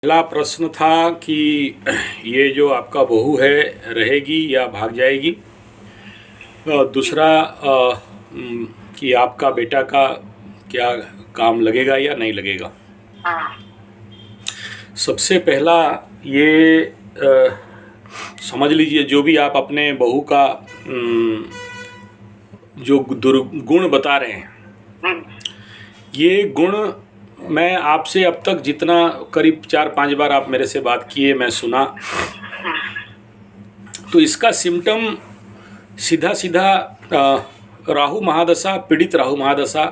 पहला प्रश्न था कि ये जो आपका बहू है रहेगी या भाग जाएगी। दूसरा कि आपका बेटा का क्या काम लगेगा या नहीं लगेगा। हाँ। सबसे पहला ये समझ लीजिए, जो भी आप अपने बहू का जो दुर्गुण बता रहे हैं, ये गुण मैं आपसे अब तक जितना करीब 4-5 बार आप मेरे से बात किए, मैं सुना, तो इसका सिम्टम सीधा सीधा राहु महादशा, पीड़ित राहु महादशा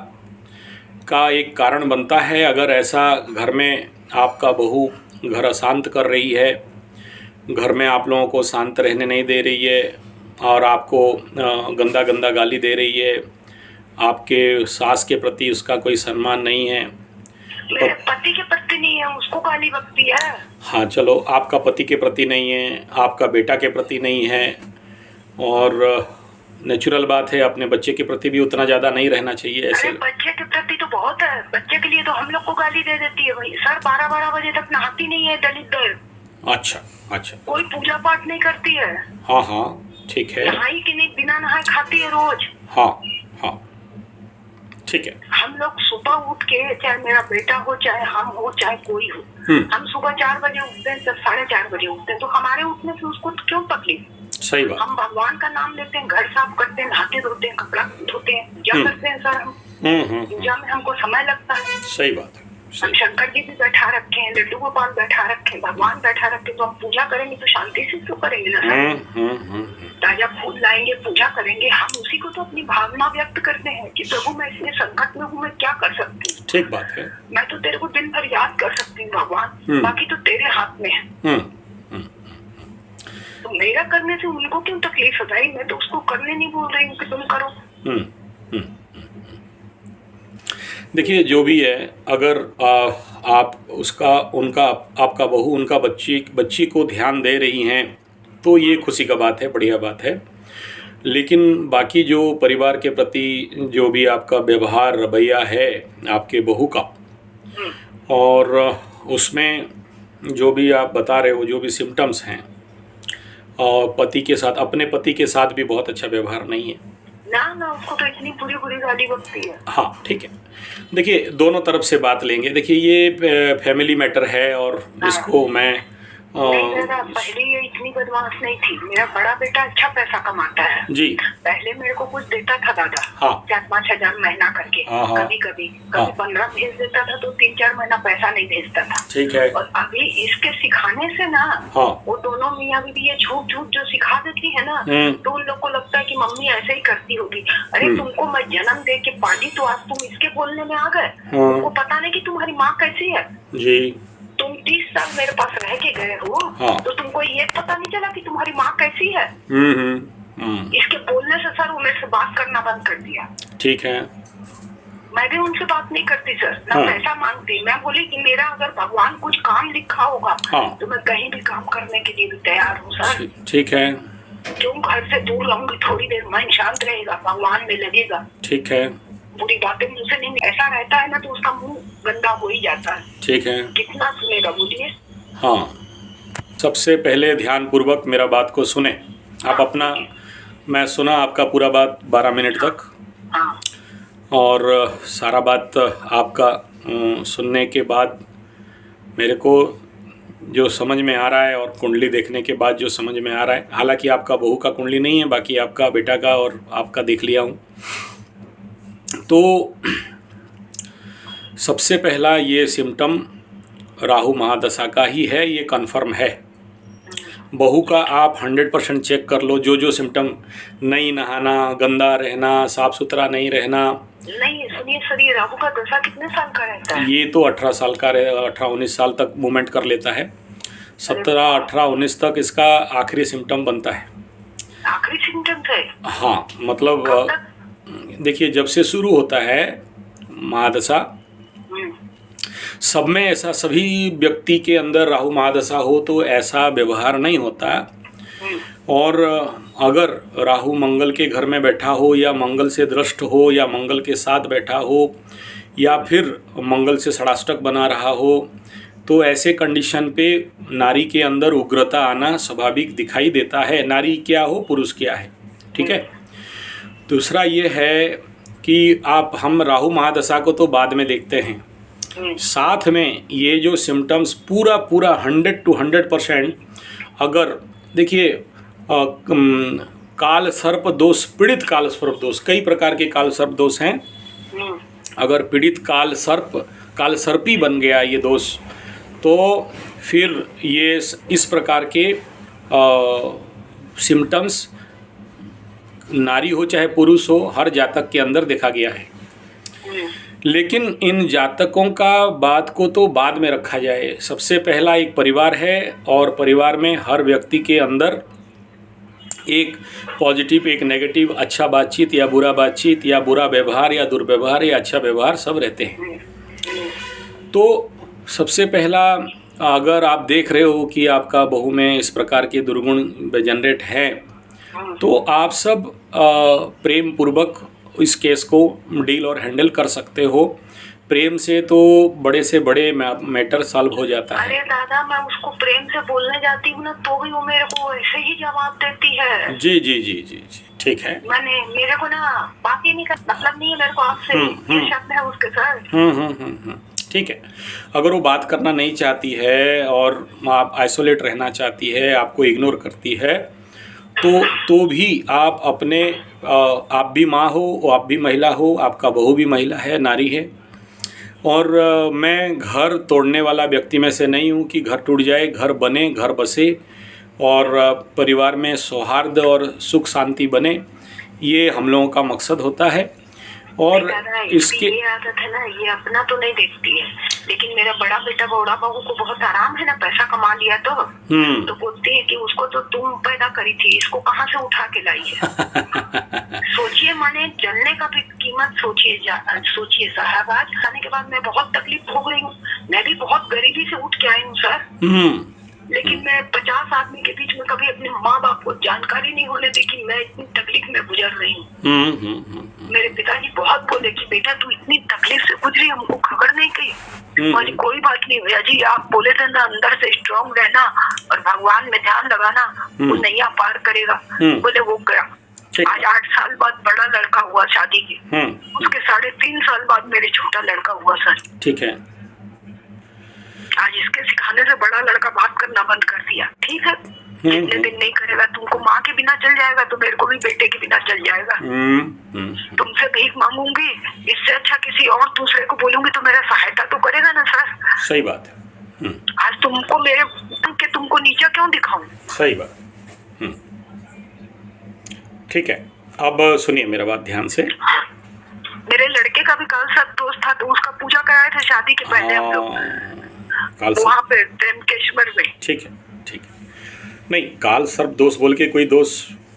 का एक कारण बनता है। अगर ऐसा घर में आपका बहू घर अशांत कर रही है, घर में आप लोगों को शांत रहने नहीं दे रही है और आपको गंदा गंदा गाली दे रही है, आपके सास के प्रति उसका कोई सम्मान नहीं है, मेरे पति के प्रति नहीं है, उसको गाली बकती है। हाँ चलो, आपका पति के प्रति नहीं है, आपका बेटा के प्रति नहीं है, और नेचुरल बात है अपने बच्चे के प्रति भी उतना ज़्यादा नहीं रहना चाहिए। ऐसे बच्चे के प्रति तो बहुत है, बच्चे के लिए तो हम लोग को गाली दे देती है भाई। सर 12-12 बजे तक नहाती नहीं है, दलित। अच्छा अच्छा, कोई पूजा पाठ नहीं करती है। हाँ हाँ ठीक है। नहाई कि नहीं, बिना नहाए खाती है रोज। हाँ हाँ ठीक है। हम लोग सुबह उठ के, चाहे मेरा बेटा हो, चाहे हम हो, चाहे कोई हो, हम सुबह 4 बजे उठते हैं, 4:30 बजे उठते हैं, तो हमारे उठने से उसको क्यों तकलीफ। सही बात। हम भगवान का नाम लेते हैं, घर साफ करते हैं, नहाते धोते हैं, कपड़ा धोते हैं, पूजा करते हैं। सर हम पूजा में हमको समय लगता है। सही बात है। हम शंकर जी भी बैठा रखे हैं, लड्डू गोपाल बैठा रखे हैं, भगवान बैठा रखे, तो हम पूजा करेंगे तो शांति से तो करेंगे ना सर। ताजा फूल लाएंगे, पूजा करेंगे, हम उसी को तो अपनी भावना व्यक्त करते हैं कि प्रभु मैं इसमें संकट में हूँ, मैं क्या कर सकती हूँ। ठीक बात है। मैं तो तेरे को दिन भर याद कर सकती हूँ भगवान, बाकी तो तेरे हाथ में है। तो मेरा करने से उनको क्यों तकलीफ हो भाई। मैं तो उसको करने नहीं बोल रही हूँ कि तुम करो। देखिए, जो भी है, अगर आप उसका, उनका, आपका बहू उनका बच्ची को ध्यान दे रही हैं तो ये खुशी का बात है, बढ़िया बात है। लेकिन बाकी जो परिवार के प्रति जो भी आपका व्यवहार रवैया है आपके बहू का, और उसमें जो भी आप बता रहे हो, जो भी सिम्टम्स हैं, और पति के साथ, अपने पति के साथ भी बहुत अच्छा व्यवहार नहीं है ना, उसको तो इतनी बुरी गाली बकती है। हाँ ठीक है। देखिए, दोनों तरफ से बात लेंगे। देखिए, ये फैमिली मैटर है और इसको मैं पहले ये इतनी बदमाश नहीं थी। मेरा बड़ा बेटा अच्छा पैसा कमाता है जी। पहले मेरे को कुछ देता था दादा, 4-5 हजार महीना करके, कभी 15 भेज देता था, तो 3-4 महीना पैसा नहीं भेजता था। ठीक है। और अभी इसके सिखाने से ना, वो दोनों मियाँ बीवी ये झूठ जो सिखा देती है ना, तो उन लोग को लगता है कि मम्मी ऐसे ही करती होगी। अरे तुमको मैं जन्म दे के पाली, तो आज तुम इसके बोलने में आ गए। तुमको पता नहीं कि तुम्हारी माँ कैसी है जी। तुम 30 साल मेरे पास रह के गए हो, तो तुमको ये पता नहीं चला कि तुम्हारी माँ कैसी है। इसके बोलने से सर मेरे से बात करना बंद कर दिया। ठीक है। मैं भी उनसे बात नहीं करती सर, ना पैसा मांगती। मैं बोली कि मेरा अगर भगवान कुछ काम लिखा होगा तो मैं कहीं भी काम करने के लिए भी तैयार हूँ सर। ठीक है। क्यों घर से दूर रहूंगी, थोड़ी देर मन शांत रहेगा, भगवान में लगेगा। ठीक है। बुरी बातें मुझसे नहीं, ऐसा रहता है ना तो उसका मुंह गंदा हो ही जाता है। ठीक है। कितना सुनेगा बोलिए। हाँ, सबसे पहले ध्यान पूर्वक मेरा बात को सुने आप अपना। मैं सुना आपका पूरा बात 12 मिनट तक, और सारा बात आपका सुनने के बाद मेरे को जो समझ में आ रहा है, और कुंडली देखने के बाद जो समझ में आ रहा है, हालांकि आपका बहू का कुंडली नहीं है, बाकी आपका बेटा का और आपका देख लिया हूँ, तो सबसे पहला ये सिम्टम राहु महादशा का ही है, ये कंफर्म है। बहू का आप 100% चेक कर लो। जो सिम्टम, नहीं नहाना, गंदा रहना, साफ सुथरा नहीं रहना। नहीं सुनिए सर, ये राहु का दशा कितने साल का रहता है? ये तो 18 साल का, 18-19 साल तक मूवमेंट कर लेता है। 17, 18, 19 तक इसका आखिरी सिम्टम बनता है। आखिरी सिम्टम है? हाँ, मतलब देखिए, जब से शुरू होता है महादशा, सब में ऐसा, सभी व्यक्ति के अंदर राहु महादशा हो तो ऐसा व्यवहार नहीं होता। और अगर राहु मंगल के घर में बैठा हो, या मंगल से दृष्ट हो, या मंगल के साथ बैठा हो, या फिर मंगल से षडाष्टक बना रहा हो, तो ऐसे कंडीशन पे नारी के अंदर उग्रता आना स्वाभाविक दिखाई देता है, नारी क्या हो पुरुष क्या है, ठीक है। दूसरा ये है कि हम राहु महादशा को तो बाद में देखते हैं, साथ में ये जो सिम्टम्स पूरा 100 to 100% अगर देखिए काल सर्प दोष, पीड़ित काल सर्प दोष, कई प्रकार के काल सर्प दोष हैं। अगर पीड़ित काल सर्पी बन गया ये दोष, तो फिर ये इस प्रकार के सिम्टम्स नारी हो चाहे पुरुष हो हर जातक के अंदर देखा गया है। लेकिन इन जातकों का बात को तो बाद में रखा जाए। सबसे पहला एक परिवार है और परिवार में हर व्यक्ति के अंदर एक पॉजिटिव एक नेगेटिव, अच्छा बातचीत या बुरा बातचीत या बुरा व्यवहार या दुर्व्यवहार या अच्छा व्यवहार सब रहते हैं। तो सबसे पहला अगर आप देख रहे हो कि आपका बहू में इस प्रकार के दुर्गुण जनरेट हैं, तो आप सब प्रेम पूर्वक इस केस को डील और हैंडल कर सकते हो। प्रेम से तो बड़े से बड़े मैटर सॉल्व हो जाता है। अरे दादा, मैं उसको प्रेम से बोलने जाती हूँ ना तो भी वो मेरे को ऐसे ही जवाब देती है। जी जी जी जी जी, ठीक है। मेरे को ना बाकी नहीं का मतलब नहीं है, मेरे को आपसे ये शब्द है उसके साथ। ठीक है। अगर वो बात करना नहीं चाहती है और आप आइसोलेट रहना चाहती है, आपको इग्नोर करती है, तो भी आप अपने आप भी माँ हो, आप भी महिला हो, आपका बहू भी महिला है, नारी है। और मैं घर तोड़ने वाला व्यक्ति में से नहीं हूँ कि घर टूट जाए, घर बने, घर बसे और परिवार में सौहार्द और सुख शांति बने, ये हम लोगों का मकसद होता है। और इसके ये आदत है ना, ये अपना तो नहीं देखती है, लेकिन मेरा बड़ा बेटा बड़ा बहू को बहुत आराम है ना, पैसा कमा लिया तो बोलती है कि उसको तो तुम पैदा करी थी, इसको कहाँ से उठा के लाई है। सोचिए, माने जलने का भी कीमत सोचिए साहब। आज खाने के बाद मैं बहुत तकलीफ भोग रही हूँ, मैं भी बहुत गरीबी से उठ के आई हूँ सर, लेकिन मैं 50 आदमी के बीच में कभी अपने माँ बाप को जानकारी नहीं होने दी कि मैं इतनी तकलीफ में गुजर रही हूँ। मेरे पिताजी बहुत बोले कि बेटा तू इतनी तकलीफ से गुजरी, हमको खबर नहीं कही। बोली कोई बात नहीं भैया जी, आप बोले थे ना अंदर से स्ट्रॉन्ग रहना और भगवान में ध्यान लगाना, वो नैया पार करेगा। बोले वो गया। आज 8 साल बाद बड़ा लड़का हुआ शादी के, उसके 3.5 साल बाद मेरे छोटा लड़का हुआ सर। ठीक है। आज इसके सिखाने से बड़ा लड़का बात करना बंद कर दिया। ठीक है, जितने दिन नहीं करेगा, तुमको माँ के बिना चल जाएगा तो मेरे को भी बेटे के बिना चल जाएगा। तुमसे भीख मांगूंगी, इससे अच्छा किसी और दूसरे को बोलूंगी तो मेरा सहायता तो करेगा ना सर। सही बात है। आज तुमको नीचा क्यों दिखाऊं? सही बात। ठीक है, अब सुनिए मेरा बात ध्यान से। मेरे लड़के का भी कल सब दोस्त था, तो उसका पूजा कराए थे शादी के पहले हम लोग वहाँ पे त्र्यंबकेश्वर में। ठीक है, ठीक है। नहीं, काल सर्प दोष बोल के कोई दोष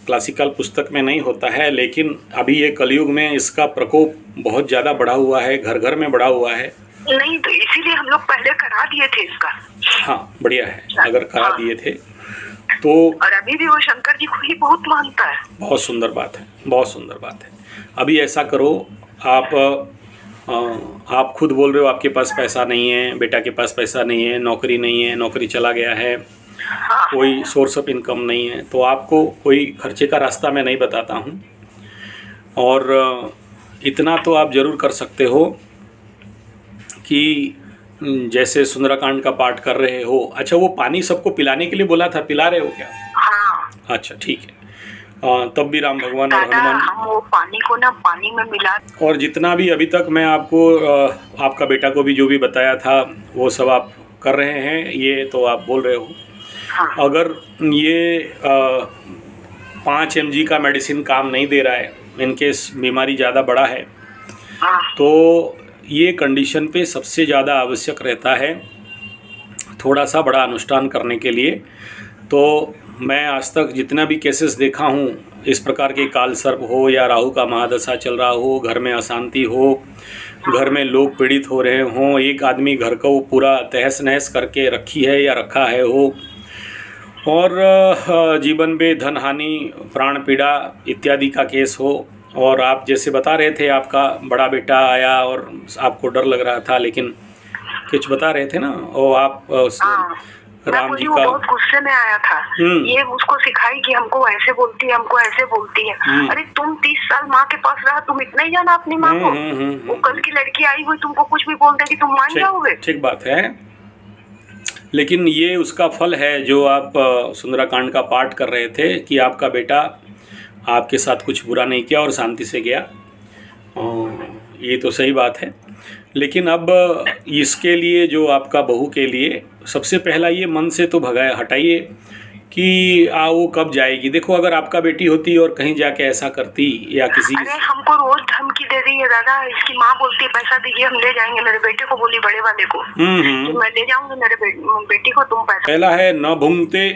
क्लासिकल पुस्तक में नहीं होता है, लेकिन अभी ये कलयुग में इसका प्रकोप बहुत ज़्यादा बढ़ा हुआ है, घर घर में बढ़ा हुआ है। नहीं तो इसीलिए हम लोग पहले करा दिए थे इसका। हाँ, बढ़िया है अगर करा दिए थे तो। और अभी भी वो शंकर जी को ही बहुत मानता है। बहुत सुंदर बात है, बहुत सुंदर बात है। अभी ऐसा करो, आप खुद बोल रहे हो आपके पास पैसा नहीं है, बेटा के पास पैसा नहीं है, नौकरी नहीं है, नौकरी चला गया है, कोई सोर्स ऑफ इनकम नहीं है, तो आपको कोई खर्चे का रास्ता मैं नहीं बताता हूँ। और इतना तो आप ज़रूर कर सकते हो कि जैसे सुंदरकांड का पाठ कर रहे हो। अच्छा, वो पानी सबको पिलाने के लिए बोला था, पिला रहे हो क्या? हाँ। अच्छा, ठीक है। तब भी राम भगवान और हनुमान, हम वो पानी को ना पानी में मिला, और जितना भी अभी तक मैं आपको आपका बेटा को भी जो भी बताया था वो सब आप कर रहे हैं, ये तो आप बोल रहे हो। हाँ। अगर ये 5 mg का मेडिसिन काम नहीं दे रहा है, इनकेस बीमारी ज़्यादा बड़ा है, हाँ। तो ये कंडीशन पे सबसे ज़्यादा आवश्यक रहता है थोड़ा सा बड़ा अनुष्ठान करने के लिए। तो मैं आज तक जितना भी केसेस देखा हूँ, इस प्रकार के काल सर्प हो या राहु का महादशा चल रहा हो, घर में अशांति हो, घर में लोग पीड़ित हो रहे हों, एक आदमी घर को पूरा तहस नहस करके रखी है या रखा है हो, और जीवन में धन हानि, प्राण पीड़ा इत्यादि का केस हो, और आप जैसे बता रहे थे आपका बड़ा बेटा आया और आपको डर लग रहा था, लेकिन कुछ बता रहे थे ना, और आप राम जी का बहुत गुस्से में आया था। ये उसको सिखाई कि हमको ऐसे बोलती है, हमको ऐसे बोलती है। अरे तुम 30 साल माँ के पास रहा, तुम इतना ही जाना अपनी माँ को। वो कल की लड़की आई हुई तुमको कुछ भी बोल देगी, तुम मान जाओगे? ठीक बात है, लेकिन ये उसका फल है जो आप सुंदराकांड का पाठ कर रहे थे कि आपका बेटा आपके साथ कुछ बुरा नहीं किया और शांति से गया। ये तो सही बात है, लेकिन अब इसके लिए जो आपका बहू के लिए सबसे पहला ये मन से तो भगाए हटाइए कि वो कब जाएगी। देखो अगर आपका बेटी होती और कहीं जाके ऐसा करती या किसी, अरे हमको रोज धमकी दे रही है दादा। इसकी माँ बोलती है पैसा दीजिए हम ले जाएंगे। मेरे बेटे को बोली, बड़े वाले को, तो मैं ले जाऊंगी मेरे बेटी को, तुम पैसा। पहला है न भूंगते